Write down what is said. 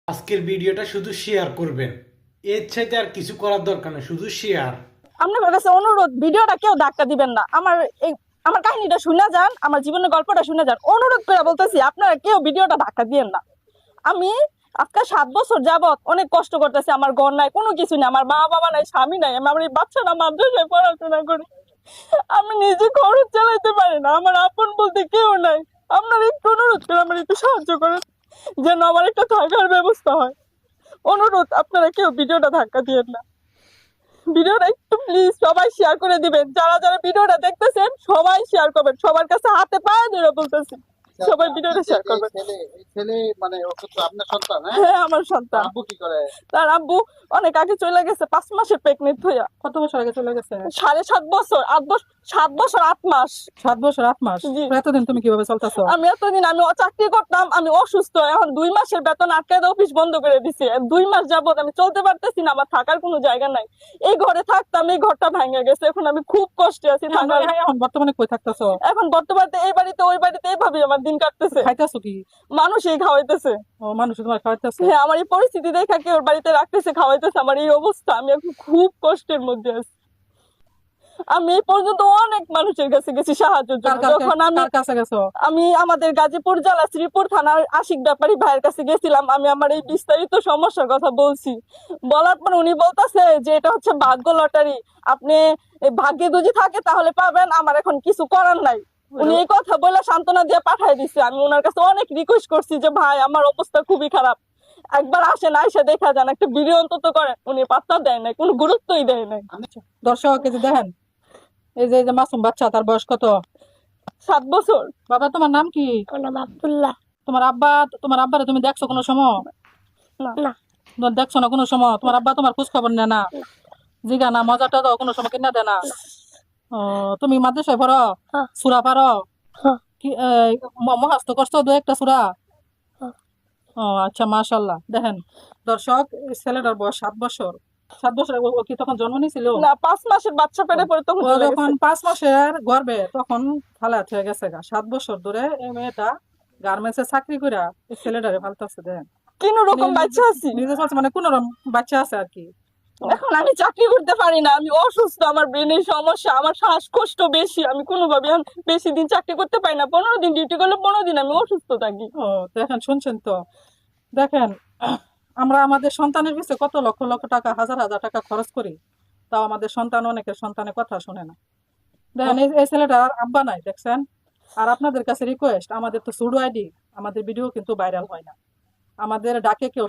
আজকের ভিডিওটা শুধু শেয়ার করবেন, এর চাইতে আর কিছু করার দরকার নেই, শুধু শেয়ার। আপনার কাছে অনুরোধ, ভিডিওটা কেউ ধাক্কা দিবেন না। আমার কাহিনীটা শুনে যান, আমার জীবনের গল্পটা শুনে যান। অনুরোধ করে বলতেছি, আপনারা কেউ ভিডিওটা ধাক্কা দিয়েন না। আমি আজকে 7 বছর যাবত অনেক কষ্ট করতেছি। আমার ঘর নাই, কোনো কিছু নেই, আমার মা বাবা নাই, স্বামী নাই। আমার এই বাচ্চারা মাদ্রাসায় পড়াশোনা করে, আমি নিজে খরচ চালাইতে পারি না। আমার আপন বলতে কেউ নাই। আপনারা একটু অনুরোধ করে আমার একটু সাহায্য করেন, যেন আমার একটা থাকার ব্যবস্থা হয়। অনুরোধ, আপনারা কেউ ভিডিওটা ধাক্কা দিয়েন না। ভিডিওটা একটু প্লিজ সবাই শেয়ার করে দিবেন। যারা যারা ভিডিওটা দেখতেছেন সবাই শেয়ার করবেন। সবার কাছে হাতে পায়ে ধরে বলতেছি, সবাই ভিডিওটা শেয়ার করবেন। ছেলে মানে ও তো আপনার সন্তান? হ্যাঁ, আমার সন্তান। আব্বু কি করে? তার আব্বু অনেক আগে চলে গেছে, 5 মাসে প্রেগনেন্ট হইয়া। কত বছর আগে চলে গেছে? 7.5 বছর, 7 বছর 8 মাস। 7 বছর 8 মাস। জি। এতদিন তুমি কিভাবে চলতেছো? আমি এতদিন চাকরি করতাম, আমি অসুস্থ। এখন 2 মাসের বেতন আটকায় অফিস বন্ধ করে দিছে। 2 মাস যাবত আমি চলতে পারতেছি না, আমার থাকার কোনো জায়গা নাই। এই ঘরে থাকতাম, এই ঘরটা ভেঙে গেছে, এখন আমি খুব কষ্টে আছি থাকার। এখন বর্তমানে কই থাকতেছো? এখন বর্তমানে এই বাড়িতে ওই বাড়িতে এইভাবে আমার দিন কাটতেছে। খাইতেছো কি? মানুষই খাওয়াইতেছে। ও, মানুষ তোমার খাওয়াইতেছে? হ্যাঁ, আমার এই পরিস্থিতি দেখা কেউ বাড়িতে রাখতেছে, খাওয়াইতেছে। আমার এই অবস্থা, আমি এখন খুব কষ্টের মধ্যে আছি। আমি এই পর্যন্ত অনেক মানুষের কাছে গেছি সাহায্যের জন্য। যখন কার কাছে গেছো? আমি আমাদের গাজীপুর জেলা শ্রীপুর থানার আশিক ব্যাপারী ভাইয়ের কাছে গেছিলাম। আমি আমার এই বিস্তারিত সমস্যার কথা বলছি। বলার পর উনি বলতেছে যে এটা হচ্ছে ভাগ্য লটারি, আপনি ভাগ্যে যদি থাকে তাহলে পাবেন, আমার এখন কিছু করার নাই। উনি এই কথা বলে সান্ত্বনা দিয়ে পাঠাই দিচ্ছে। আমি ওনার কাছে অনেক রিকোয়েস্ট করছি যে ভাই, আমার অবস্থা খুবই খারাপ, একবার আসেন, আইসা দেখা যান, একটা ভিডিও অন্তত করেন। উনি পাত্তা দেয় নাই, কোনো গুরুত্বই দেয় নাই। দর্শক, এই যে দেখেন, এই যে মাসুম বাচ্চা, তার বয়স কত? 7 বছর। বাবা, তোমার নাম কি? আব্দুল্লাহ। তোমার আব্বারে তুমি দেখছো কোনো সময়? না। তুমি দেখছো না কোনো সময়? তোমার আব্বা তোমার খোঁজ খবর নেয় না? জিগা না, মজাটা দাও কোনো সময় কিনা দেয় না? ও, তুমি মাদ্রাসায় পড়ো? হ্যাঁ। সূরা পারো? হ্যাঁ। কি মুখস্থ করছো দু একটা সূরা? হ্যাঁ। ও আচ্ছা, মাশাআল্লাহ। দেখেন দর্শক, এই ছেলেটার বয়স 7 বছর। 7 বছর ও কি তখন জন্ম নিয়েছিল? না, 5 মাসের বাচ্চা পেটে পড়ে তখন ও চলে যখন গেছে। 5 মাসের গর্ভে, তখন খালাত হয়ে গেছে গা। 7 বছর ধরে এই মেয়েটা গার্মেন্টসে চাকরি করে এই ছেলেটারে ফালতাছে। দেখেন, কোন রকম বাচ্চা আছি। নিজে চলছে, মানে কোন রকম বাচ্চা আছে আর কি। এখন আমি চাকরি করতে পারি না, আমি অসুস্থ, আমার ব্রেনের সমস্যা, আমার শ্বাসকষ্ট বেশি। আমি কোনোভাবে এখন বেশি দিন চাকরি করতে পারি না। 15 দিন ডিউটি করলে 15 দিন আমি অসুস্থ থাকি। ও, দেখেন, শুনছেন তো? দেখেন, আমরা আমাদের সন্তানের পিছনে কত লক্ষ লক্ষ টাকা, হাজার হাজার টাকা খরচ করি, তাও আমাদের সন্তান, অনেকের সন্তানের কথা শুনে না। দেখেন, এই ছেলেটার আব্বা নাই, দেখছেন? আর আপনাদের কাছে রিকোয়েস্ট, আমাদের তো সুডো আইডি, আমাদের ভিডিও কিন্তু ভাইরাল হয় না। আমাদের ডাকে কেউ